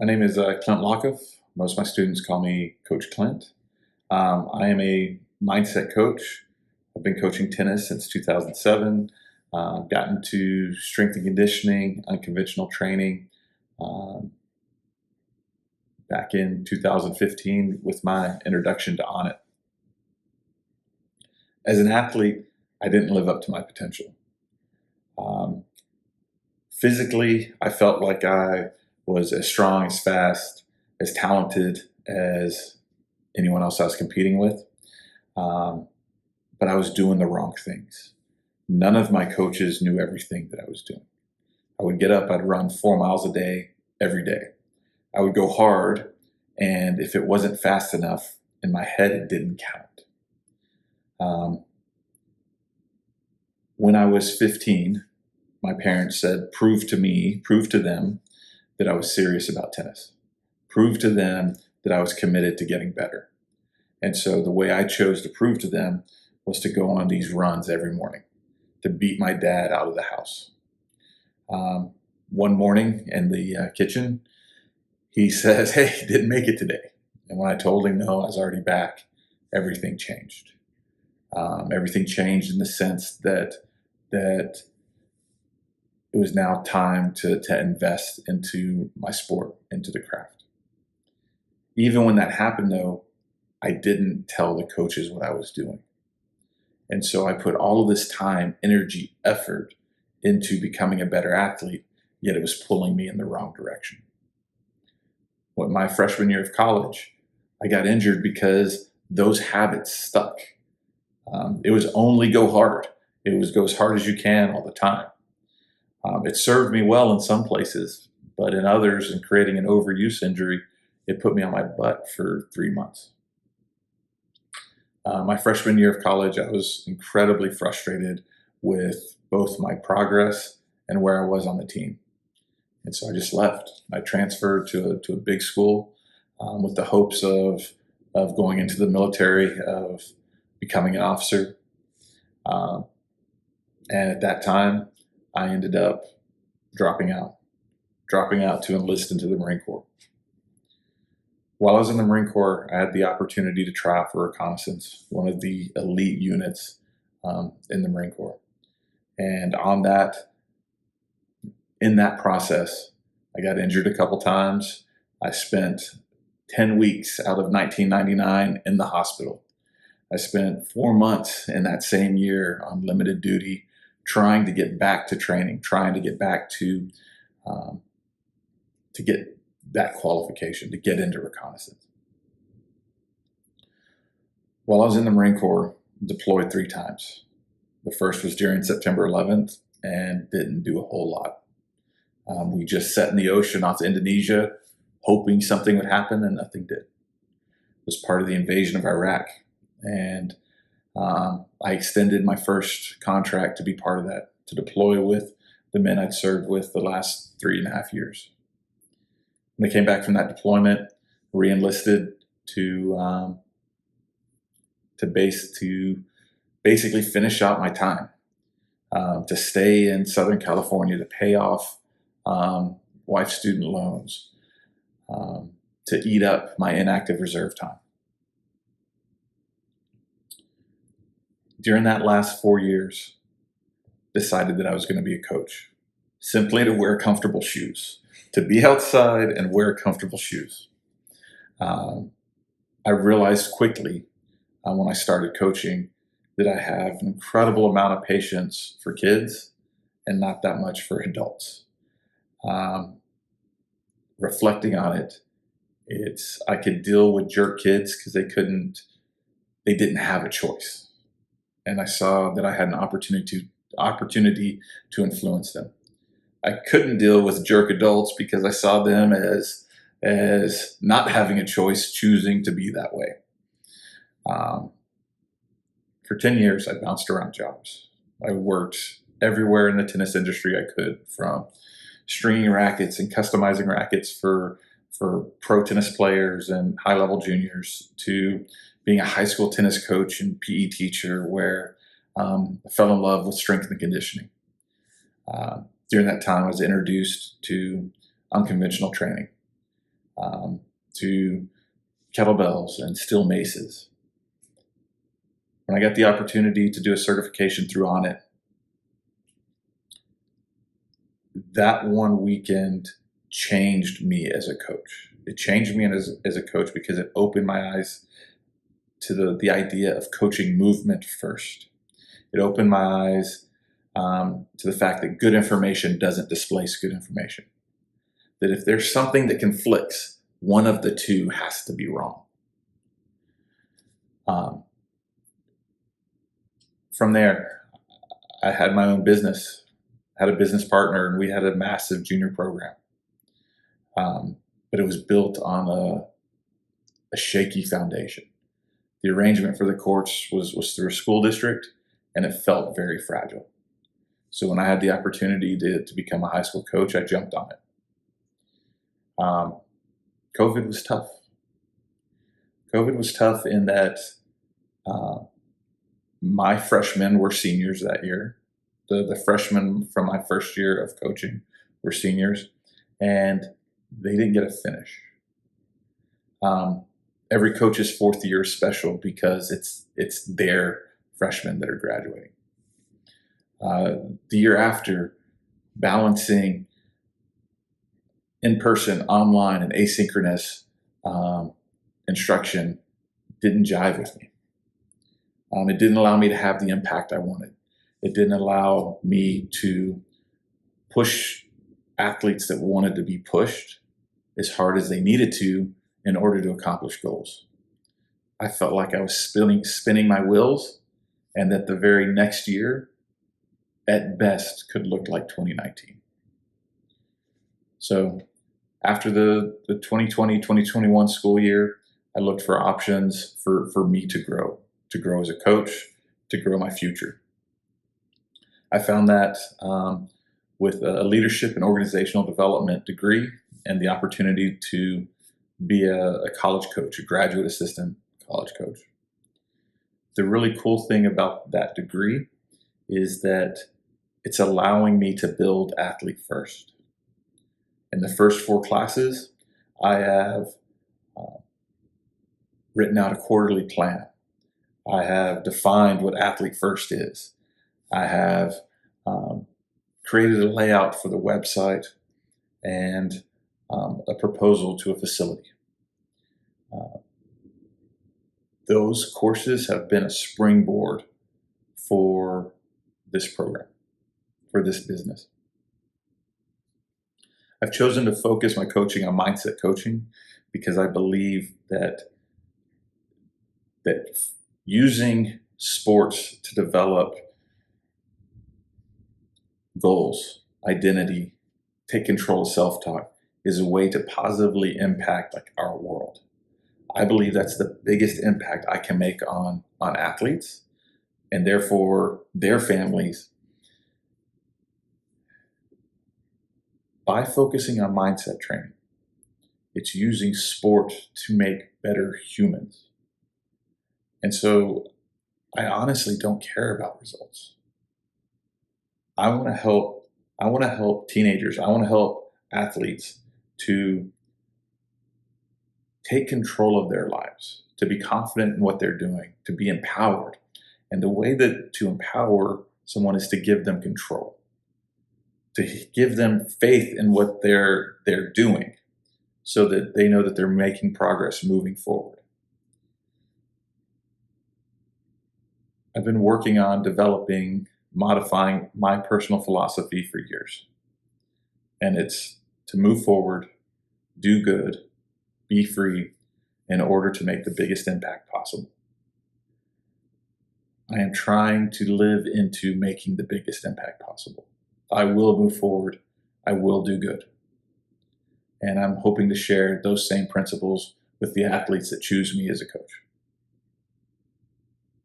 My name is Clint Laukhuf. Most of my students call me Coach Clint. I am a mindset coach. I've been coaching tennis since 2007. Gotten into strength and conditioning, unconventional training back in 2015 with my introduction to On It. As an athlete, I didn't live up to my potential. Physically, I felt like I was as strong, as fast, as talented as anyone else I was competing with. But I was doing the wrong things. None of my coaches knew everything that I was doing. I would get up, I'd run 4 miles a day, every day. I would go hard, and if it wasn't fast enough, in my head, it didn't count. When I was 15, my parents said, prove to them that I was serious about tennis. Prove to them that I was committed to getting better. And so the way I chose to prove to them was to go on these runs every morning, to beat my dad out of the house. One morning in the kitchen, he says, "Hey, you didn't make it today." And when I told him no, I was already back, everything changed. Everything changed in the sense that it was now time to invest into my sport, into the craft. Even when that happened, though, I didn't tell the coaches what I was doing. And so I put all of this time, energy, effort into becoming a better athlete, yet it was pulling me in the wrong direction. When my freshman year of college, I got injured because those habits stuck. It was only go hard. It was go as hard as you can all the time. It served me well in some places, but in others, in creating an overuse injury, it put me on my butt for 3 months. My freshman year of college, I was incredibly frustrated with both my progress and where I was on the team. And so I just left. I transferred to a big school with the hopes of going into the military, of becoming an officer. And at that time, I ended up dropping out to enlist into the Marine Corps. While I was in the Marine Corps, I had the opportunity to try out for Reconnaissance, one of the elite units in the Marine Corps. And in that process, I got injured a couple times. I spent 10 weeks out of 1999 in the hospital. I spent 4 months in that same year on limited duty, trying to get back to training, trying to get back to get that qualification, to get into reconnaissance. While I was in the Marine Corps, deployed 3 times. The first was during September 11th and didn't do a whole lot. We just sat in the ocean off Indonesia, hoping something would happen, and nothing did. It was part of the invasion of Iraq. And I extended my first contract to be part of that, to deploy with the men I'd served with the last 3.5 years. When I came back from that deployment, re-enlisted to basically finish out my time, to stay in Southern California, to pay off wife's student loans, to eat up my inactive reserve time. During that last 4 years, decided that I was going to be a coach, simply to wear comfortable shoes, to be outside and wear comfortable shoes. I realized quickly when I started coaching that I have an incredible amount of patience for kids and not that much for adults. Reflecting on it, I could deal with jerk kids because they didn't have a choice. And I saw that I had an opportunity to influence them. I couldn't deal with jerk adults because I saw them as not having a choice, choosing to be that way. For 10 years, I bounced around jobs. I worked everywhere in the tennis industry I could, from stringing rackets and customizing rackets for pro tennis players and high-level juniors, to being a high school tennis coach and PE teacher, where I fell in love with strength and conditioning. During that time, I was introduced to unconventional training. to kettlebells and steel maces. When I got the opportunity to do a certification through On It, that one weekend changed me as a coach. It changed me as a coach because it opened my eyes to the idea of coaching movement first. It opened my eyes to the fact that good information doesn't displace good information. That if there's something that conflicts, one of the two has to be wrong. From there, I had my own business, had a business partner, and we had a massive junior program. But it was built on a shaky foundation. The arrangement for the courts was through a school district, and it felt very fragile. So when I had the opportunity to become a high school coach, I jumped on it. COVID was tough. COVID was tough in that my freshmen were seniors that year. The freshmen from my first year of coaching were seniors, and they didn't get a finish. Every coach's fourth year is special because it's their freshmen that are graduating. The year after, balancing in-person, online, and asynchronous instruction didn't jive with me. It didn't allow me to have the impact I wanted. It didn't allow me to push athletes that wanted to be pushed as hard as they needed to in order to accomplish goals. I felt like I was spinning my wheels, and that the very next year, at best, could look like 2019. So after the 2020-2021 school year, I looked for options for me to grow as a coach, to grow my future. I found that with a leadership and organizational development degree and the opportunity to be a college coach, a graduate assistant college coach. The really cool thing about that degree is that it's allowing me to build athlete first. In the first 4 classes, I have written out a quarterly plan. I have defined what athlete first is. I have created a layout for the website and a proposal to a facility. Those courses have been a springboard for this program, for this business. I've chosen to focus my coaching on mindset coaching because I believe that using sports to develop goals, identity, take control of self-talk is a way to positively impact our world. I believe that's the biggest impact I can make on athletes and therefore their families by focusing on mindset training. It's using sport to make better humans. And so I honestly don't care about results. I want to help teenagers. I want to help athletes to take control of their lives, to be confident in what they're doing, to be empowered. And the way that to empower someone is to give them control, to give them faith in what they're doing so that they know that they're making progress moving forward. I've been working on modifying my personal philosophy for years. And it's to move forward, do good, be free in order to make the biggest impact possible. I am trying to live into making the biggest impact possible. I will move forward. I will do good. And I'm hoping to share those same principles with the athletes that choose me as a coach.